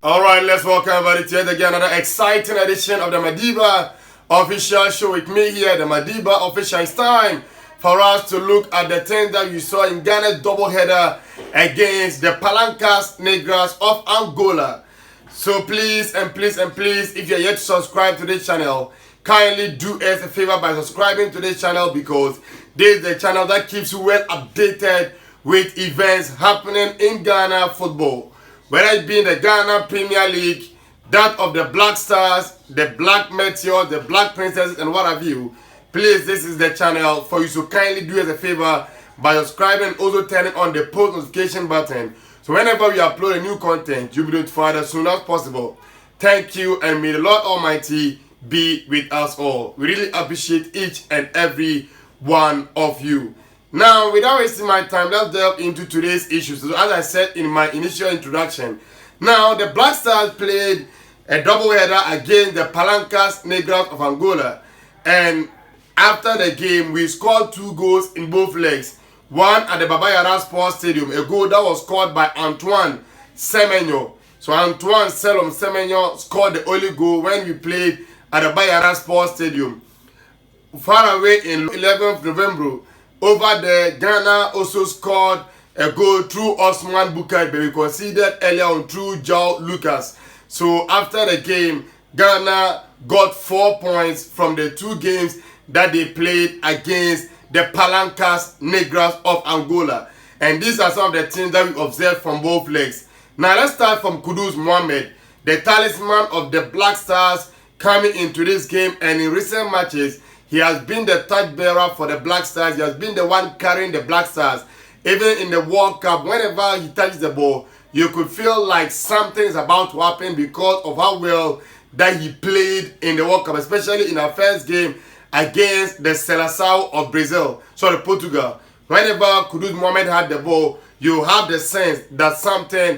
Alright, let's welcome everybody to yet again another exciting edition of the Madiba official show with me here, the Madiba official. It's time for us to look at the things that you saw in Ghana's doubleheader against the Palancas Negras of Angola. So please, if you're yet to subscribe to this channel, kindly do us a favor by subscribing to this channel, because this is the channel that keeps you well updated with events happening in Ghana football. Whether it be in the Ghana Premier League, that of the Black Stars, the Black Meteors, the Black Princesses, and what have you, please, this is the channel for you. So kindly do us a favor by subscribing and also turning on the post notification button. So whenever we upload a new content, you'll be notified as soon as possible. Thank you, and may the Lord Almighty be with us all. We really appreciate each and every one of you. Now, without wasting my time, let's delve into today's issues. So as I said in my initial introduction, now the Black Stars played a doubleheader against the Palancas Negras of Angola. And after the game, we scored 2 goals in both legs. One at the Baba Yara Sports Stadium, a goal that was scored by Antoine Semenyo. So Antoine Semenyo scored the only goal when we played at the Baba Yara Sports Stadium. Far away in 11th November, over there, Ghana also scored a goal through Osman Bukai, but we conceded earlier on through Joao Lucas. So after the game, Ghana got 4 points from the 2 games that they played against the Palancas Negras of Angola. And these are some of the things that we observed from both legs. Now let's start from Kudus Mohammed, the talisman of the Black Stars, coming into this game. And in recent matches, he has been the torchbearer for the Black Stars. He has been the one carrying the Black Stars. Even in the World Cup, whenever he touches the ball, you could feel like something is about to happen because of how well that he played in the World Cup, especially in our first game against the Seleção of Brazil, Portugal. Whenever Kudus Mohammed had the ball, you have the sense that something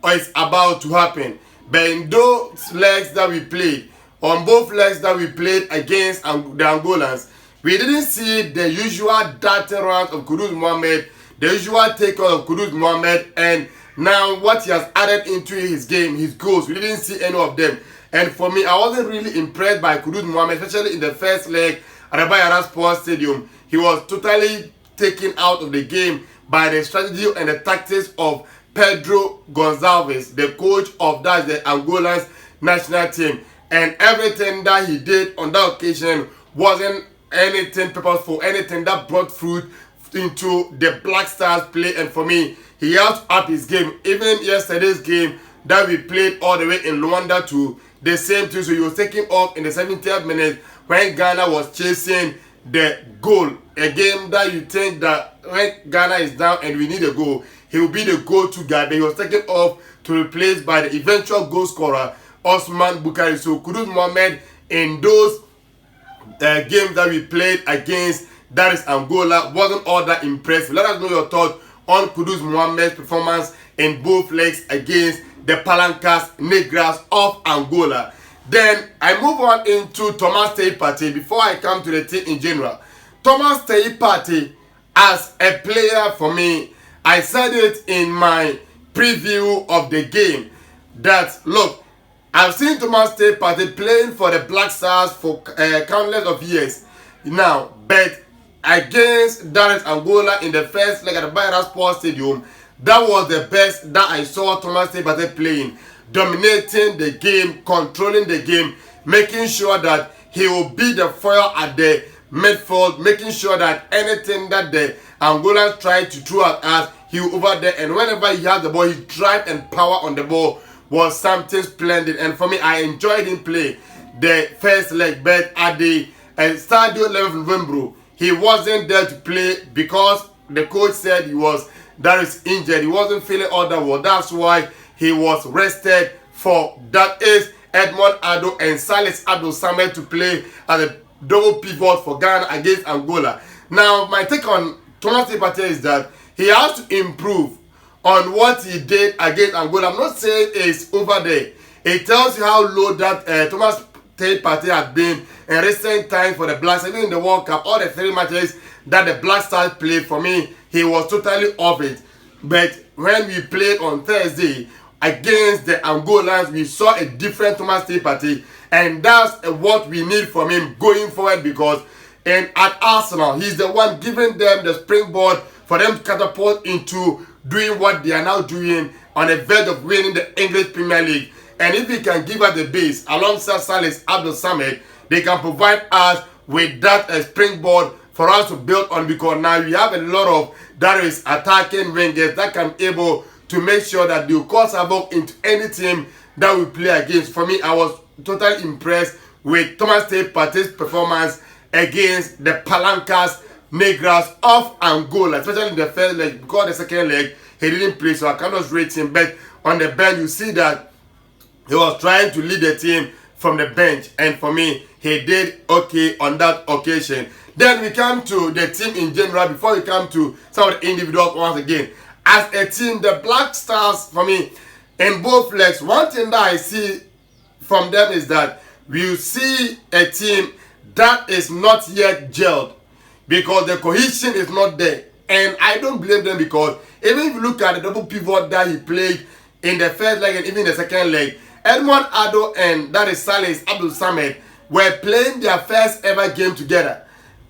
is about to happen. But in those legs that we played, on both legs that we played against the Angolans, we didn't see the usual darting runs of Kudus Mohammed, the usual takeoff of Kudus Mohammed, and now what he has added into his game, his goals, we didn't see any of them. And for me, I wasn't really impressed by Kudus Mohammed, especially in the first leg at the Bayara Sports Stadium. He was totally taken out of the game by the strategy and the tactics of Pedro Gonçalves, the coach of the Angolans national team. And everything that he did on that occasion wasn't anything purposeful, anything that brought fruit into the Black Stars play. And for me, he has up his game. Even yesterday's game that we played all the way in Luanda to the same thing. So he was taking off in the 70th minute when Ghana was chasing the goal. A game that you think that when Ghana is down and we need a goal, he will be the go-to guy. But he was taken off to replace by the eventual goal scorer, Osman Bukai. So Kudus Mohammed, in those games that we played against, that is Angola, wasn't all that impressive. Let us know your thoughts on Kudus Mohammed's performance in both legs against the Palancas Negras of Angola. Then I move on into Thomas Partey before I come to the team in general. Thomas Partey, as a player for me, I said it in my preview of the game that, look, I've seen Thomas Partey playing for the Black Stars for countless of years now, but against Dar es Angola in the first leg at the Bayara Sports Stadium, that was the best that I saw Thomas Partey playing, dominating the game, controlling the game, making sure that he will be the foil at the midfield, making sure that anything that the Angolans try to throw at us, he will over there, and whenever he has the ball, his drive and power on the ball was something splendid. And for me, I enjoyed him play the first leg, but at the Stadio 11 November, he wasn't there to play because the coach said he was injured. He wasn't feeling all that well. That's why he was rested for, that is, Edmond Addo and Salis Abdul Samed to play as a double pivot for Ghana against Angola. Now, my take on Thomas Partey is that he has to improve on what he did against Angola. I'm not saying it's over there. It tells you how low that Thomas Partey has been in recent times for the Blacks. Even in the World Cup, all the 3 matches that the Black Stars played, for me, he was totally off it. But when we played on Thursday, against the Angolans, we saw a different Thomas Partey, and that's what we need from him going forward, because at Arsenal, he's the one giving them the springboard for them to catapult into doing what they are now doing on the verge of winning the English Premier League. And if he can give us the base alongside Salis Abdul Samad, they can provide us with that springboard for us to build on, because now we have a lot of that is attacking wingers that can able to make sure that they cause havoc into any team that we play against. For me, I was totally impressed with Thomas Partey's performance against the Palancas Negras of Angola, especially in the first leg, because the second leg he didn't play, so I cannot rate him. But on the bench, you see that he was trying to lead the team from the bench, and for me, he did okay on that occasion. Then we come to the team in general before we come to some of the individuals once again. As a team, the Black Stars, for me, in both legs, one thing that I see from them is that we see a team that is not yet gelled, because the cohesion is not there. And I don't blame them, because even if you look at the double pivot that he played in the first leg and even the second leg, Edmond Addo and that is Salis Abdul Samad were playing their first ever game together.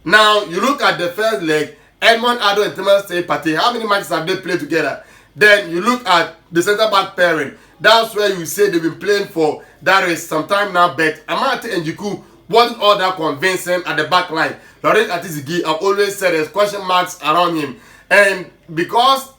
Now, you look at the first leg, Edmond Addo and Thomas Partey, how many matches have they played together? Then you look at the centre-back pairing. That's where you say they've been playing for that is some time now, but Amate and Jiku wasn't all that convincing at the back line. Laurent Atizigi, I've always said there's question marks around him. And because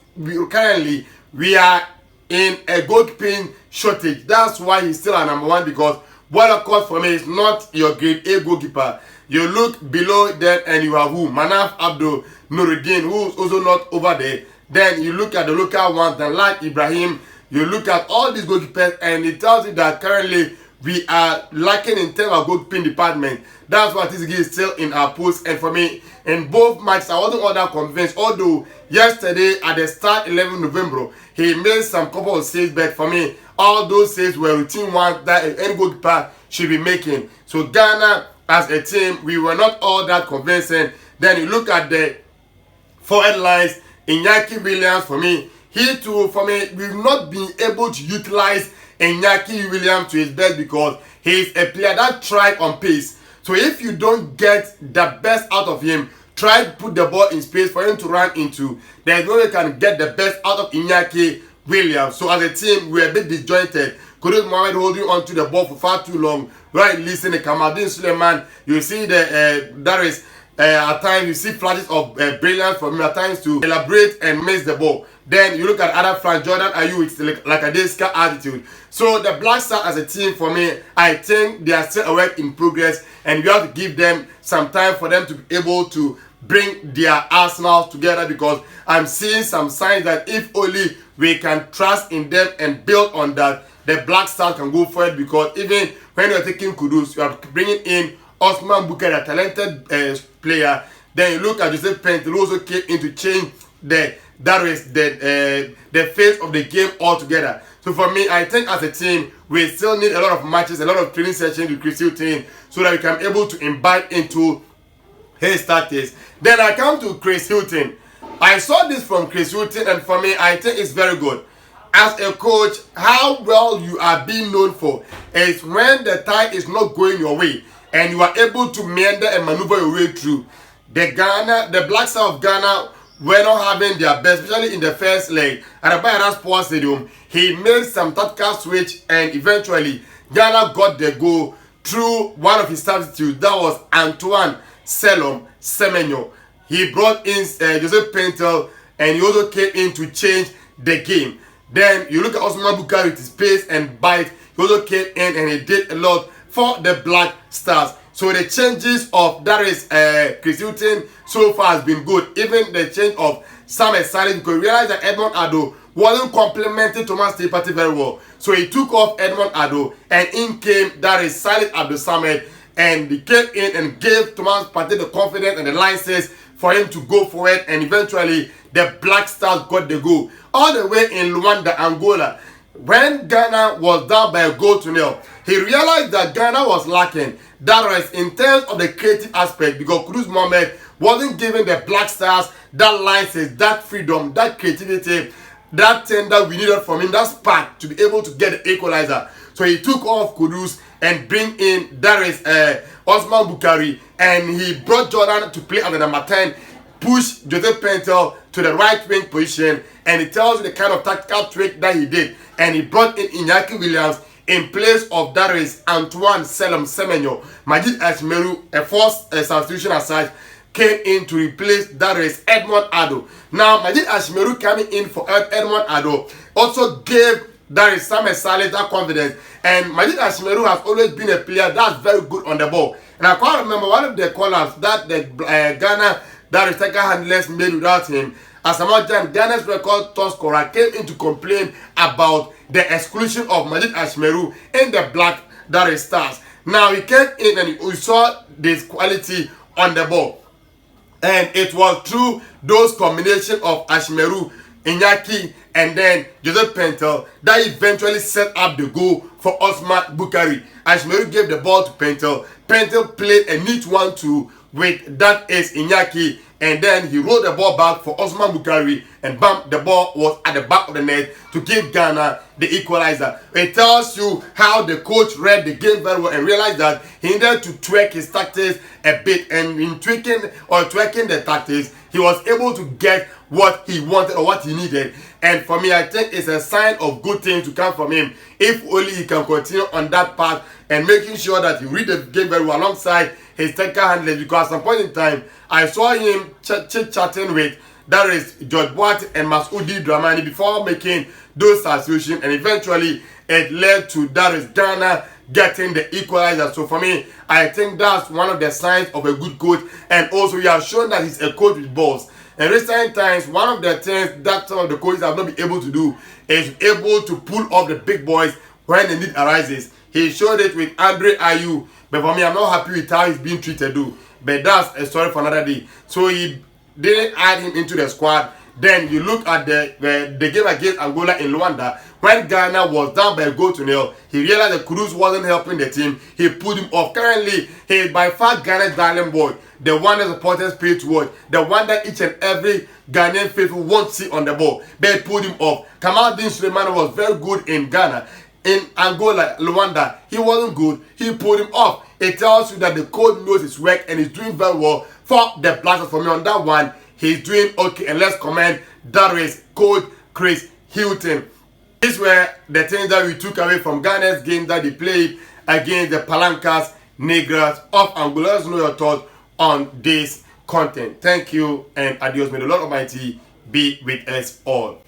currently we are in a goalkeeping shortage, that's why he's still our number one, because what of course for me is not your grade A goalkeeper. You look below them and you have who? Manaf Abdul Nuruddin, who's also not over there. Then you look at the local ones, then like Ibrahim, you look at all these goalkeepers, and it tells you that currently we are lacking in terms of goalkeeping department. That's why Tizigi is still in our post. And for me, in both matches, I wasn't all that convinced. Although yesterday at the start 11 November, he made some couple of saves, but for me, all those saves were routine ones that any goalkeeper should be making. So Ghana, as a team, we were not all that convincing. Then you look at the forward lines, Iñaki Williams, for me, he too, for me, we've not been able to utilize Iñaki Williams to his best, because he is a player that thrives on pace. So if you don't get the best out of him, try to put the ball in space for him to run into. There's no way you can get the best out of Iñaki Williams. So as a team, we're a bit disjointed. Kudus Mohamed holding on to the ball for far too long. Right, listen, Kamadin Suleiman, you see that is at times you see flashes of brilliance from him at times to elaborate and miss the ball. Then you look at other fans, Jordan Ayew with like a Deska attitude. So the Black Stars as a team, for me, I think they are still a work in progress, and we have to give them some time for them to be able to bring their arsenal together, because I'm seeing some signs that if only we can trust in them and build on that, the Black Stars can go forward. Because even when you're taking Kudus, you are bringing in Osman Bukari, a talented player. Then you look at Joseph Pentel, who also came in to change the face of the game altogether. So for me, I think as a team, we still need a lot of matches, a lot of training sessions with Chris Hilton, so that we can be able to imbibe into his tactics. Then I come to Chris Hilton. I saw this from Chris Hilton, and for me, I think it's very good. As a coach, how well you are being known for is when the tide is not going your way, and you are able to meander and maneuver your way through. The Black Stars of Ghana were not having their best, especially in the first leg at the Bayara Sports Stadium. He made some tactical switch, and eventually Ghana got the goal through one of his substitutes. That was Antoine Semenyo. He brought in Joseph Pentel, and he also came in to change the game. Then you look at Osman Bukari with his pace and bite. He also came in and he did a lot for the Black Stars. So the changes of Chris Hilton so far has been good. Even the change of Samuel Salis, because we realized that Edmond Addo wasn't complementing Thomas Partey very well. So he took off Edmond Addo, and in came Salis Abdul Samad, and he came in and gave Thomas Partey the confidence and the license for him to go forward, and eventually the Black Stars got the goal. All the way in Luanda, Angola, when Ghana was down by 1-0, he realized that Ghana was lacking. That is in terms of the creative aspect, because Kudus Mohamed wasn't giving the Black Stars that license, that freedom, that creativity that thing that we needed from him, that spark to be able to get the equalizer. So he took off Kudus and bring in Darius Osman Bukari, and he brought Jordan to play at the number 10, push Joseph Pentel to the right wing position, and it tells you the kind of tactical trick that he did. And he brought in Iñaki Williams in place of Darius Antoine Semenyo. Majid Ashmeru, a forced substitution aside, came in to replace Darius Edmond Ado. Now, Majid Ashmeru coming in for Edmond Ado also gave Darius Samuel Saleh that confidence. And Majid Ashmeru has always been a player that's very good on the ball. And I can't remember one of the call-ups that the Ghana that striker handlers made without him. As a matter, Ghana's record top scorer came in to complain about the exclusion of Majid Ashmeru in the Black Darius Stars. Now he came in and we saw this quality on the ball. And it was through those combination of Ashmeru, Iñaki, and then Joseph Pentel that eventually set up the goal for Osman Bukari. Ashmeru gave the ball to Pentel. Pentel played a neat 1-2 with that is Iñaki, and then he rolled the ball back for Osman Bukari, and bam, the ball was at the back of the net to give Ghana the equalizer. It tells you how the coach read the game very well and realized that he needed to tweak his tactics a bit, and in tweaking the tactics, he was able to get what he wanted or what he needed. And for me, I think it's a sign of good things to come from him if only he can continue on that path and making sure that he read the game very well alongside his technical handlers. Because at some point in time, I saw him chit-chatting with that is George Boat and Masoudi Dramani before making those substitutions, and eventually it led to that is Ghana getting the equalizer. So for me, I think that's one of the signs of a good coach, and also he has shown that he's a coach with balls. In recent times, one of the things that some of the coaches have not been able to do is able to pull off the big boys when the need arises. He showed it with Andre Ayew, but for me, I'm not happy with how he's being treated, though. But that's a story for another day. So he didn't add him into the squad. Then you look at the game against Angola in Luanda. When Ghana was down by a goal to nil, he realized that Kudus wasn't helping the team. He pulled him off. Currently, he is by far Ghana's darling boy. The one that supporters pay to watch. The one that each and every Ghanaian faithful won't see on the ball. But he pulled him off. Kamaldeen Suleiman was very good in Ghana. In Angola, Luanda, he wasn't good. He pulled him off. It tells you that the coach knows his work and is doing very well for the Blasters. For me, on that one, he's doing okay. And let's commend Darius, Coach Chris Hilton. These were the things that we took away from Ghana's game that they played against the Palancas Negras of Angola. Let us know your thoughts on this content. Thank you and adios. May the Lord Almighty be with us all.